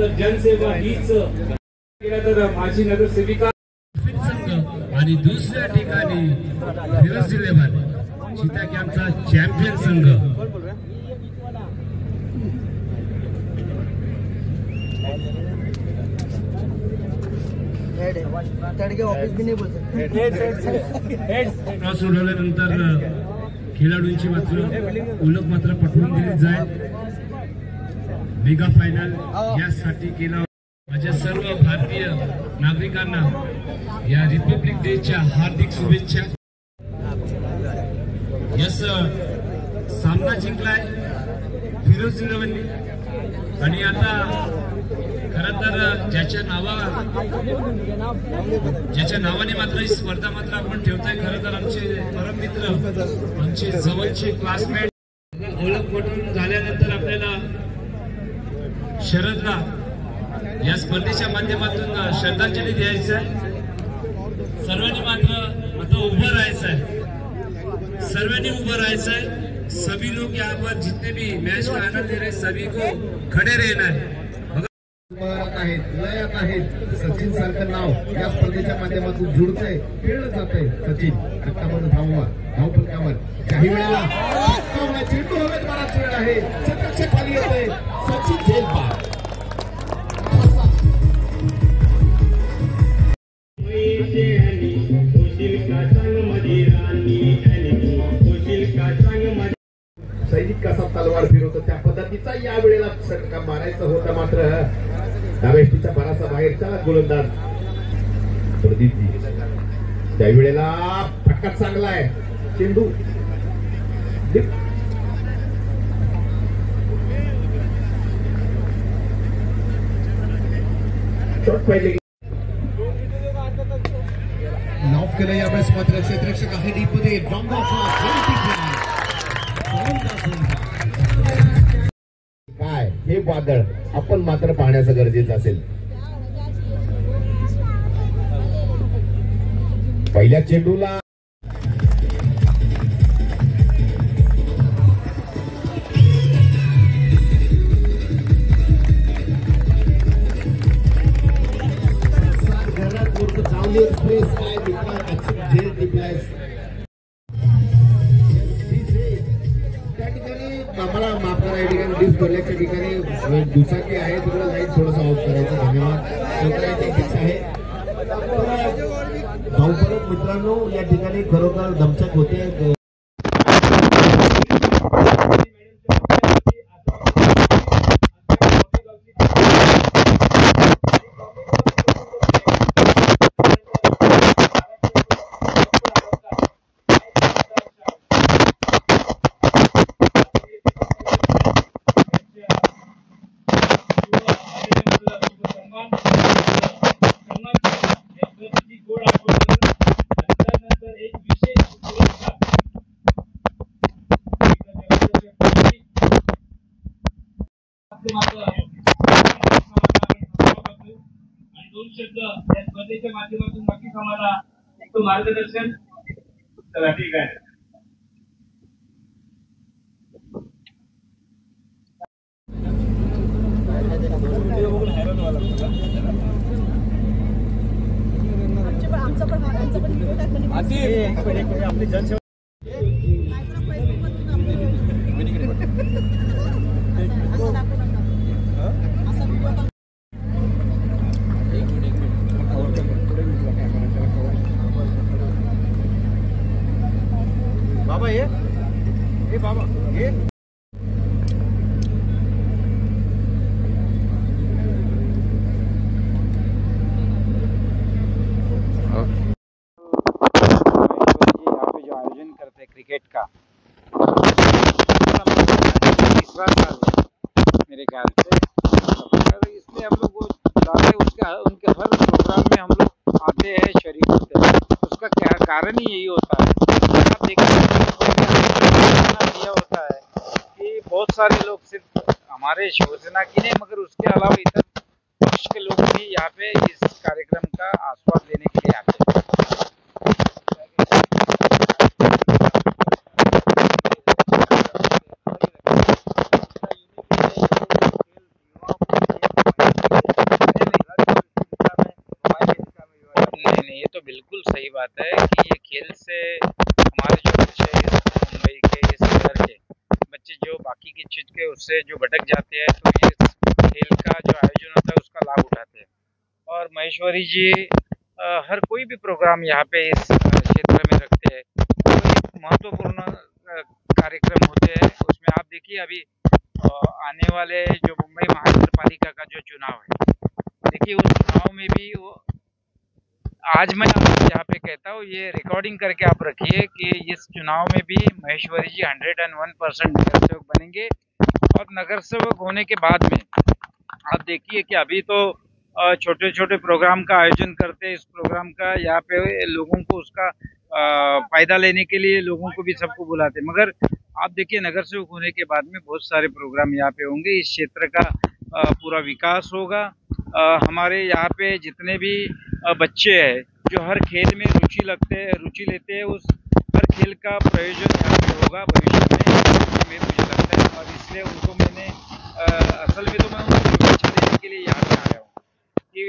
जर जनसेवा हीच केलं तर माझी नगरसेविका संघ आणि दुसऱ्या ठिकाणी फिरोज 11 चिता कॅम्पचा चॅम्पियन संघ। सोडवल्यानंतर खेळाडूंची मात्र ओळख मात्र पटवून दिली जाईल। मेगा फायनल यासाठी केला माझ्या सर्व भारतीय नागरिकांना या रिपब्लिक डेच्या हार्दिक शुभेच्छा। यस सामना जिंकलाय फिरोज 11 आणि आता खरं तर ज्याच्या नावाने मात्र ही स्पर्धा मात्र आपण ठेवताय खरं तर आमचे परम मित्र आमचे जवळचे क्लासमेट ओळख पटवून झाल्यानंतर आपल्याला शरदला या स्पर्धेच्या माध्यमातून श्रद्धांजली द्यायचं आहे। सर्वांनी मात्र आता उभं राहायचं आहे, सर्वांनी उभं राहायचं आहे। सभी लोग यहाँ पर जितने भी मैच का आनंद ले रहे सभी को खड़े रहना है। लयात आहेत सचिन सारखं नाव या स्पर्धेच्या माध्यमातून जुळतंय खेळलं जातंय। सचिन रक्तामध्ये धाववा धावपलकावर काही वेळेला चेंडू हवेत बराच वेळ आहे चटकशे खाली येते सचिन झेल पार सैनिक कसा तलवार फिरवतो त्या पद्धतीचा या वेळेला षटका मारायचा होता मात्र डावेष्टीच्या बरासा बाहेरचा गोलंदाज प्रदीप त्या वेळेला फटका चांगला आहे चेंडू शॉट पहिले नॉक केलं यावेळेस मात्र क्षेत्ररक्षक आहे डीपमध्ये काय हे वादळ आपण मात्र पाहण्याचं गरजेचं असेल। पहिल्या चेंडूला मला माफ करा या ठिकाणी डिस्क भरल्याच्या ठिकाणी दुचाकी आहे तिकडे लाईट थोडंसं ऑफ करायचं धन्यवाद शेतकऱ्याची अपेक्षा आहे। धावपळक मित्रांनो या ठिकाणी खरोखर दमछाक होते। स्पर्धेच्या माध्यमातून बाकी आम्हाला एक मार्गदर्शन चला ठीक आहे। आपली जनसेवा बाबा ये बाबा ये क्रिकेट का तीसरा साल मेरे ख्याल से इसलिए हम लोग उनके हर प्रोग्राम में हम लोग आते हैं शरीक होते हैं। उसका क्या कारण ही यही होता है आप दिया होता है कि बहुत सारे लोग सिर्फ हमारे शिवसेना की नहीं मगर उसके अलावा इतर पक्ष के लोग भी यहाँ पे इस कार्यक्रम का आस्वाद लेने के लिए आते हैं। बाकी की चीज के उससे जो भटक जाते हैं, तो ये खेल का जो आयोजन होता है उसका लाभ उठाते हैं। और महेश्वरी जी हर कोई भी प्रोग्राम यहाँ पे इस क्षेत्र में रखते हैं, तो एक महत्वपूर्ण कार्यक्रम होते हैं। उसमें आप देखिए अभी आने वाले जो मुंबई महानगर पालिका का जो चुनाव है, देखिए उस चुनाव में भी वो आज मैं आपको यहाँ पे कहता हूँ, ये रिकॉर्डिंग करके आप रखिए कि इस चुनाव में भी महेश्वरी जी 101% नगर सेवक बनेंगे। और नगर सेवक होने के बाद में आप देखिए कि अभी तो छोटे छोटे प्रोग्राम का आयोजन करते हैं। इस प्रोग्राम का यहाँ पे लोगों को उसका फायदा लेने के लिए लोगों को भी सबको बुलाते हैं, मगर आप देखिए नगर सेवक होने के बाद में बहुत सारे प्रोग्राम यहाँ पे होंगे। इस क्षेत्र का पूरा विकास होगा। हमारे यहाँ पे जितने भी बच्चे हैं जो हर खेल में रुचि लेते हैं, उस हर खेल का प्रयोजन यहाँ पे होगा भविष्य में, मुझे लगता है। और इसलिए उनको मैंने असल में तो मैं उनको शुभेच्छा देने के लिए यहाँ पे आया हूँ कि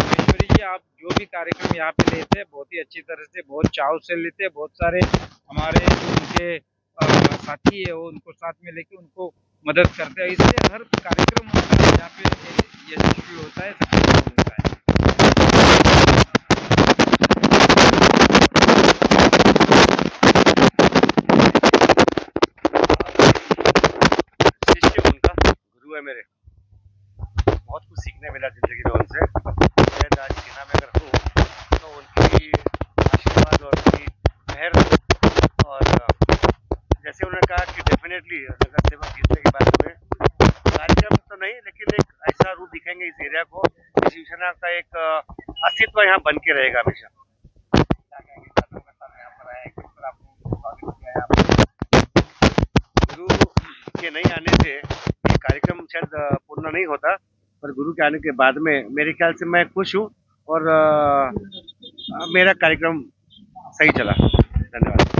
महेश्वरी जी आप जो भी कार्यक्रम यहाँ पे लेते हैं बहुत ही अच्छी तरह से, बहुत चाव से लेते हैं। बहुत सारे हमारे जो उनके साथी है वो उनको साथ में लेके उनको मदद करते हैं, इसलिए हर कार्यक्रम हमारा यहाँ पे यशस्वी होता है, सफल होता है। शिष्य उनका गुरु है मेरे, बहुत कुछ सीखने मिला जिंदगी में उनसे। शायद आज सेना में अगर हूँ तो उनकी आशीर्वाद और उनकी मेहर, और जैसे उन्होंने कहा कि डेफिनेटली नगर सेवक जीतने के बाद में कार्यक्रम तो नहीं, लेकिन एक ऐसा रूप दिखेंगे इस एरिया को, शिवसेना का एक अस्तित्व यहाँ बन के रहेगा हमेशा। गुरु के नहीं आने से ये कार्यक्रम शायद पूर्ण नहीं होता, पर गुरु के आने के बाद में मेरे ख्याल से मैं खुश हूँ और मेरा कार्यक्रम सही चला। धन्यवाद।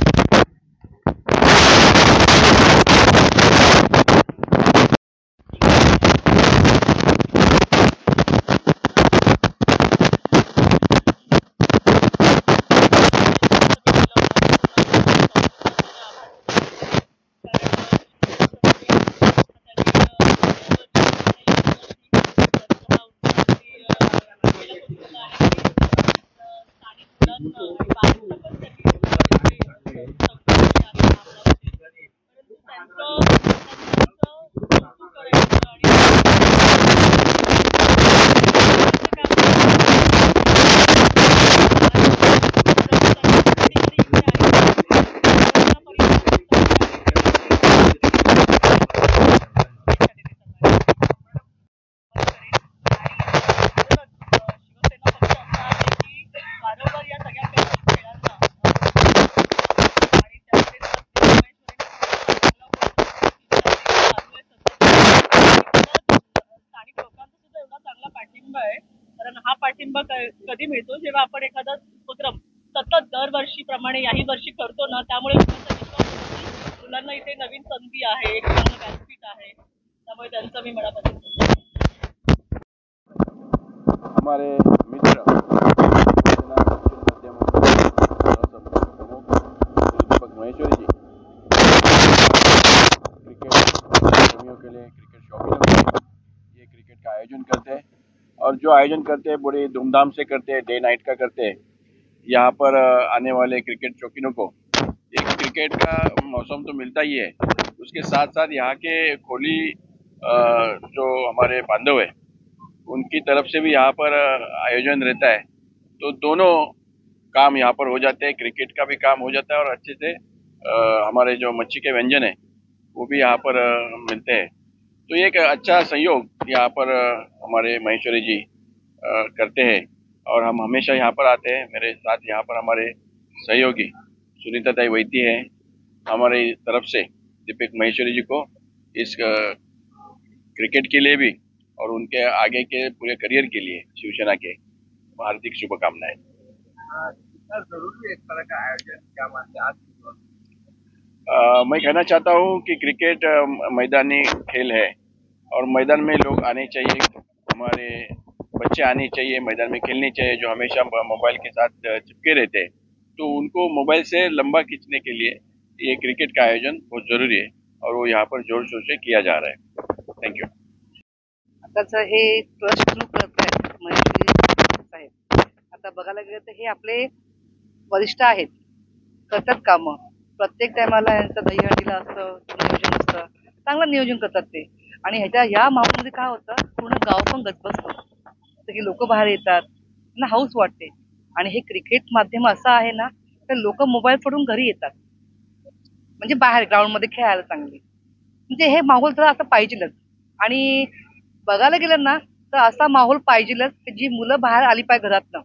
पाठिंबा कधी मिळतो जेव्हा आपण एखादा उपक्रम सतत दरवर्षीप्रमाणे याही वर्षी करतो ना, त्यामुळे लोकांचा विश्वास होतो की मुलांना इथे नवीन संधी आहे, एक चांगलं व्यासपीठ आहे, त्यामुळे त्यांचा मी मनापासून हमारे मित्र दीपक महेश्वरी जी क्रिकेट प्रेमियों के लिए, क्रिकेट शौकीनों के लिए ये क्रिकेट का आयोजन करते हैं, और जो आयोजन करते हैं बड़े धूमधाम से करते हैं, डे नाइट का करते हैं। यहाँ पर आने वाले क्रिकेट शौकीनों को एक क्रिकेट का मौसम तो मिलता ही है, उसके साथ साथ यहाँ के कोहली जो हमारे बांधव है उनकी तरफ से भी यहाँ पर आयोजन रहता है, तो दोनों काम यहाँ पर हो जाते हैं, क्रिकेट का भी काम हो जाता है और अच्छे से हमारे जो मच्छी के व्यंजन है वो भी यहाँ पर मिलते हैं। तो ये एक अच्छा सहयोग यहाँ पर हमारे महेश्वरी जी करते हैं, और हम हमेशा यहाँ पर आते हैं। मेरे साथ यहाँ पर हमारे सहयोगी सुनीता ताई वैती हैं, हमारी तरफ से दीपक महेश्वरी जी को इस क्रिकेट के लिए भी और उनके आगे के पूरे करियर के लिए शिवसेना के हार्दिक शुभकामनाएं। जरूरी है इस तरह का आयोजन, क्या मानते हैं आज? मैं कहना चाहता हूँ कि क्रिकेट मैदानी खेल है और मैदान में लोग आने चाहिए, हमारे बच्चे आने चाहिए, मैदान में खेलने चाहिए। जो हमेशा मोबाइल के साथ चिपके रहते हैं तो उनको मोबाइल से लंबा खींचने के लिए ये क्रिकेट का आयोजन बहुत ज़रूरी है। और वो यहाँ पर जोर शोर से किया जा रहा है। Thank you. आताचं हे ट्रस्ट सुरू करत आहेत महेश साहेब. आता बघायला गेलं तर हे आपले वरिष्ठ आहेत, करतात कामं. प्रत्येक टायमाला यांचं दहीहंडीला असतं नियोजन असतं, चांगलं नियोजन करतात ते. आणि ह्या माहोलमध्ये काय होतं, पूर्ण गाव पण गजबजतं. सगळी लोक बाहेर येतात, त्यांना हाऊस वाटते. आणि हे क्रिकेट माध्यम असं आहे ना, तर लोक मोबाईल सोडून घरी येतात, म्हणजे बाहेर ग्राउंडमध्ये खेळायला चांगले. म्हणजे हे माहोल तर असं पाहिजेलच. आणि बघायला गेलं ना तर असा माहोल पाहिजेलच की जी मुलं बाहेर आली पाहिजे घरातनं.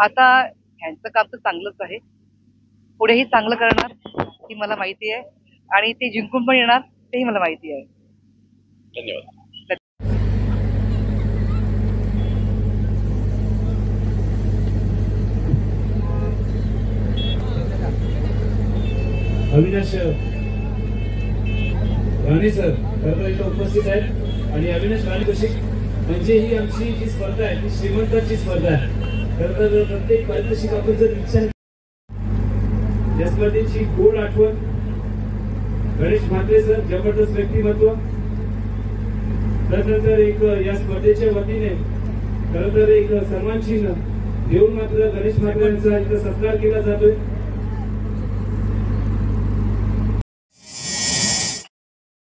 आता ह्यांचं काम तर चांगलंच आहे, पुढेही चांगलं करणार ही मला माहिती आहे. आणि ते जिंकून पण येणार तेही मला माहिती आहे. धन्यवाद. अविनाश राणे सर खरं इथं उपस्थित आहेत. आणि अविनाश राणे कशी म्हणजे ही आमची जी स्पर्धा आहे ती श्रीमंतांची स्पर्धा आहे. खरं तर प्रत्येक पारितोषिक आपण जर विचार या स्पर्धेची गोड आठवण गणेश म्हात्रे सर, जबरदस्त व्यक्तिमत्व. त्यानंतर एक या स्पर्धेच्या वतीने खरं तर एक सन्मान चिन्ह देऊन मात्र गणेश म्हात्रे यांचा इथं सत्कार केला जातोय.